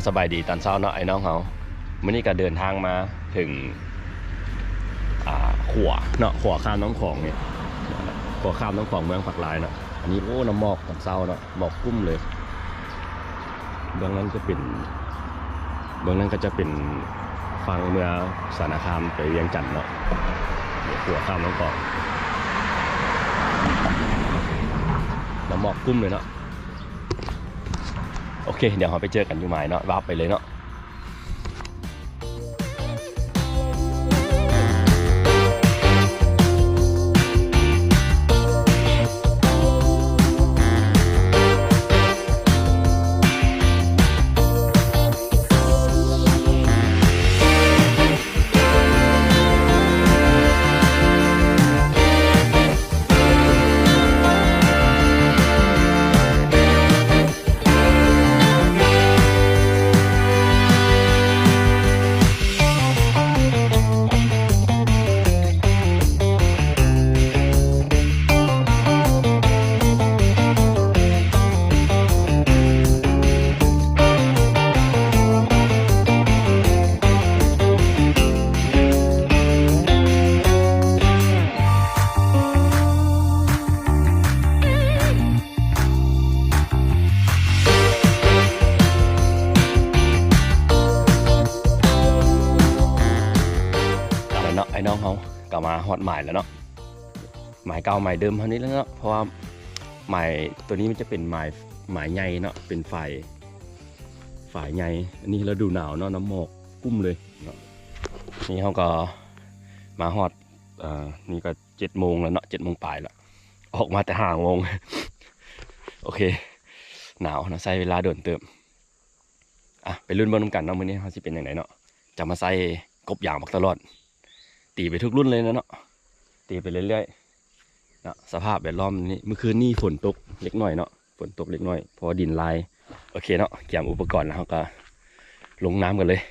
สบายดีตอนเช้าเนาะไอ้น้องเขามื่อนี้ก็เดินทางมาถึงขัวเนาะขัวข้ามน้องของเนี่ยขัวข้ามน้องของเมืองผักลายเนาะอันนี้โอ้น้ำหมอกตอนเช้าเนาะหมอกกุ้มเลยเบื้องนั้นก็จะเป็นฟังเมืองสารคามไปเวียงจันทน์เนาะขัวข้ามน้องของน้ำหมอกกุ้มเลยเนาะโอเคเดี๋ยวเราไปเจอกันอยู่หมายเนาะวาร์ปไปเลยเนาะไอ้น้องเขากลับมาฮอดหมายแล้วเนาะหมายเก่าหมายเดิมเท่านี้แล้วเนาะเพราะว่าหมายตัวนี้มันจะเป็นหมายใหญ่เนาะเป็นฝ่ายใหญ่อันนี้เราดูหนาวเนาะน้ำหมอกกุ้มเลยเนาะนี่เขาก็มาฮอดนี่ก็7 โมงแล้วเนาะ7 โมงปลายแล้วออกมาแต่5 โมง โอเคหนาวนะใช้เวลาเดินเติมไปรุ่นบนน้ำกันเนาะมื้อนี้เขาสิเป็นอย่างไรเนาะจะมาใส่กบยางบักตลอดตีไปทุกรุ่นเลยนะเนาะตีไปเรื่อยๆนะสภาพแวดล้อมนี้เมื่อคืนนี่ฝนตกเล็กน้อยเนาะฝนตกเล็กน้อยพอดินลายโอเคเนาะเตรียมอุปกรณ์แล้วก็ลงน้ำกันเลย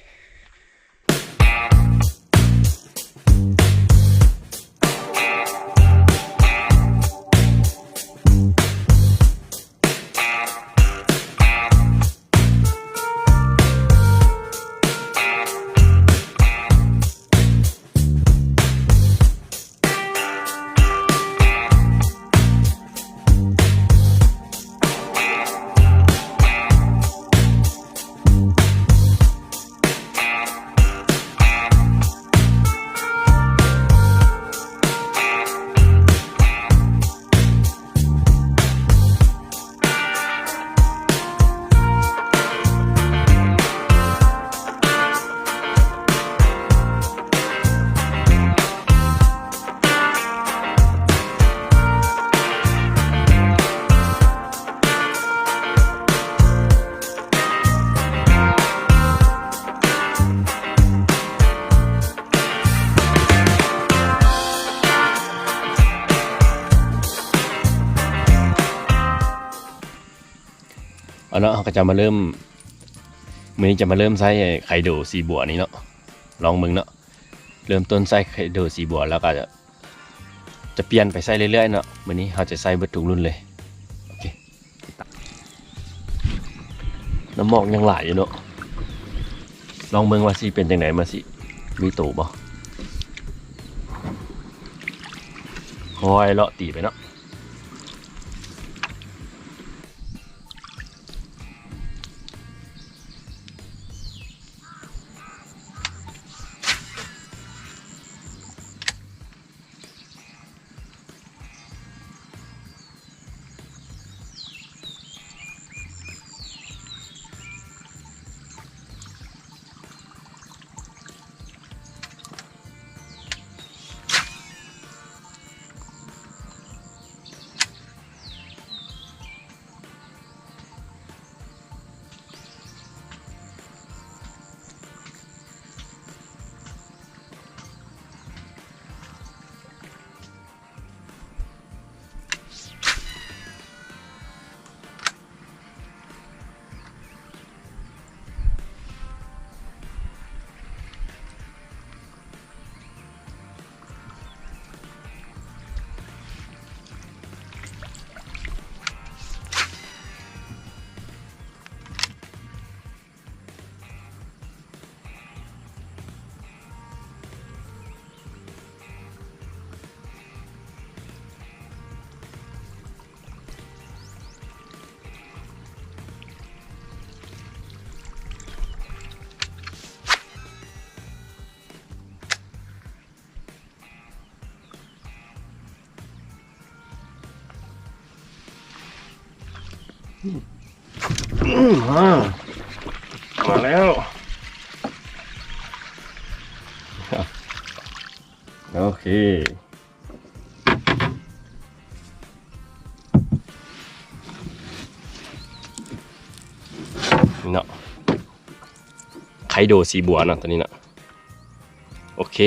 เนาะก็จะมาเริ่มมื้อนี้จะมาเริ่มใส่ไข่โดสีบัวนี้เนาะลองมึงเนาะเริ่มต้นใส่ไข่โดสีบัวแล้วก็จะเปลี่ยนไปใส่เรื่อยๆเนาะมื้อนี้เราจะใส่เบิดทุกรุ่นเลยโอเคน้ำหมอกยังหลายอยู่เนาะลองมึงว่าสิเป็นจังไหนมาสิมีตู่บ่คอยเลาะตีไปเนาะ มาแล้วโอเคเนาะไคโดสีบัวเนาะตัวนี้เนาะโอเค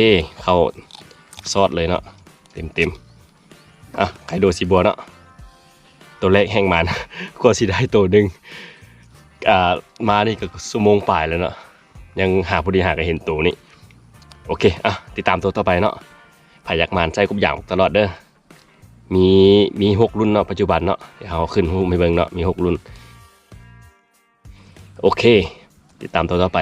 เข้าซอสเลยเนาะเต็มอ่ะไคโดสีบัวเนาะตัวแรกแห้งมันกว่าสิได้ตัวหนึ่งมานี่ก็ชั่วโมงปลายแล้วเนาะยังหาพอดีหาก็เห็นตัวนี้โอเคอ่ะติดตามตัวต่อไปเนาะพายักมานใส่กุบอย่างตลอดเด้อมี6 รุ่นเนาะปัจจุบันเนาะเอาขึ้นหูไม่เบิ่งเนาะมี6 รุ่นโอเคติดตามตัวต่อไป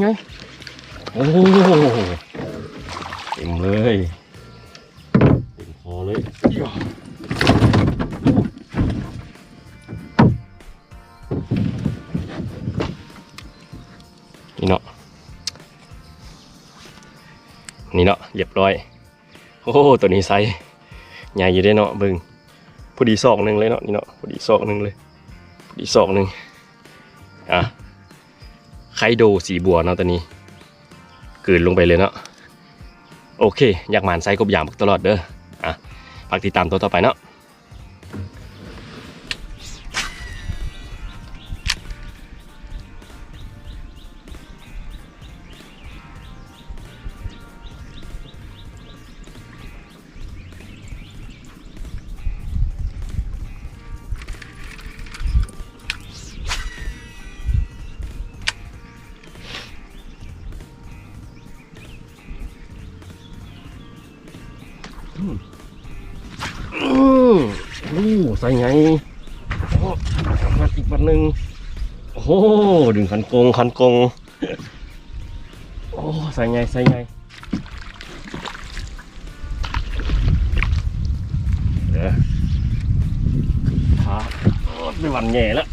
ไงโอ้เต็มเลยเต็มคอเลยนี่เนาะเรียบร้อยโอ้ตัวนี้ไซส์ใหญ่อยู่ได้เนาะเบิ่งพอดีศอกหนึ่งเลยเนาะนี่เนาะพอดีศอกหนึ่งเลยพอดีศอกหนึ่งไคโดสีบัวเนาะตัวนี้กลืนลงไปเลยเนาะโอเคอยากหมานไซกบยางตลอดเด้อฝากติดตามตัวต่อไปเนาะใส่ไงโอ้มาอีกวันหนึ่งโอ้ดึงคันกงโอ้ใส่ไงเดี๋ยวขาไม่วันแง่แล้ว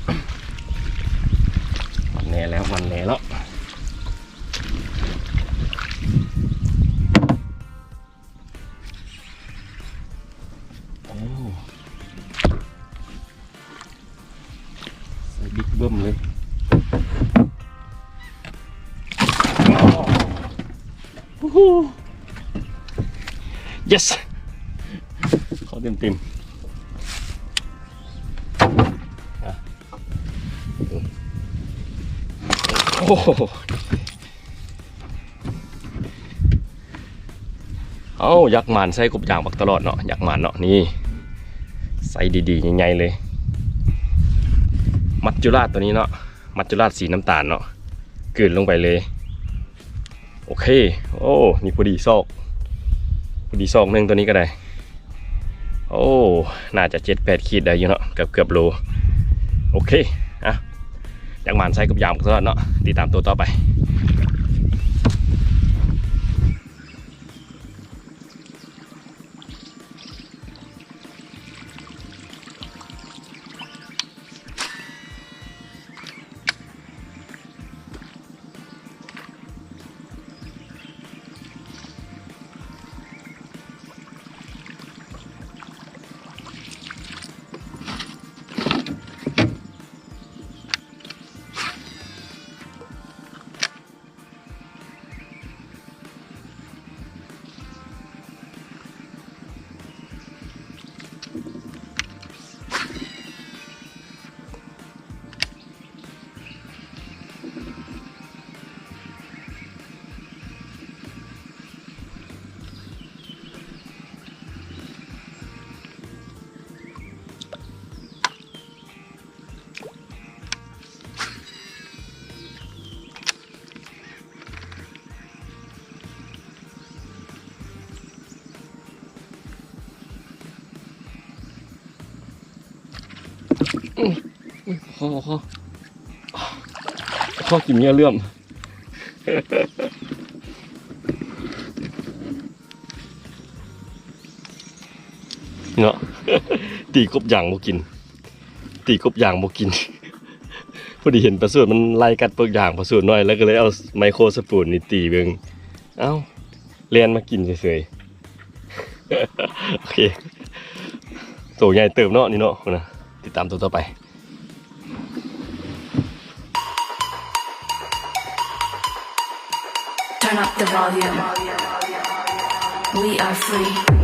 วันแน่แล้วบิ๊กเบิ้มเลย yes เขาเต็มโอ้เอายักษ์หมานใส่กบยางบักตลอดเนาะยักษ์หมานเนาะนี่ใส่ดีๆใหญ่ๆเลยมัจจุราชตัวนี้เนาะมัจจุราชสีน้ำตาลเนาะกลืนลงไปเลยโอเคโอ้นี่พอดีซอกหนึ่งตัวนี้ก็ได้โอ้น่าจะ7-8 ขีดได้อยู่เนาะเกือบโลโอเคอยากหมานใส่กับยางตลอดเนาะติดตามตัวต่อไปพอ ข้อกินเงี้ยเลื่อมเนาะตีกบอย่างบ่กินตีกบอย่างบ่กินพอดีเห็นปลาสูตรมันไล่กัดเปลือกอย่างปลาสูตรน้อยแล้วก็เลยเอาไมโครสปูนนี่ตีเบิ่งเอ้าเรียนมากินเฉยๆโอเคตัวใหญ่เติมเนาะนี่เนาะนะติดตามตัวต่อไป Turn up the volume. We are free.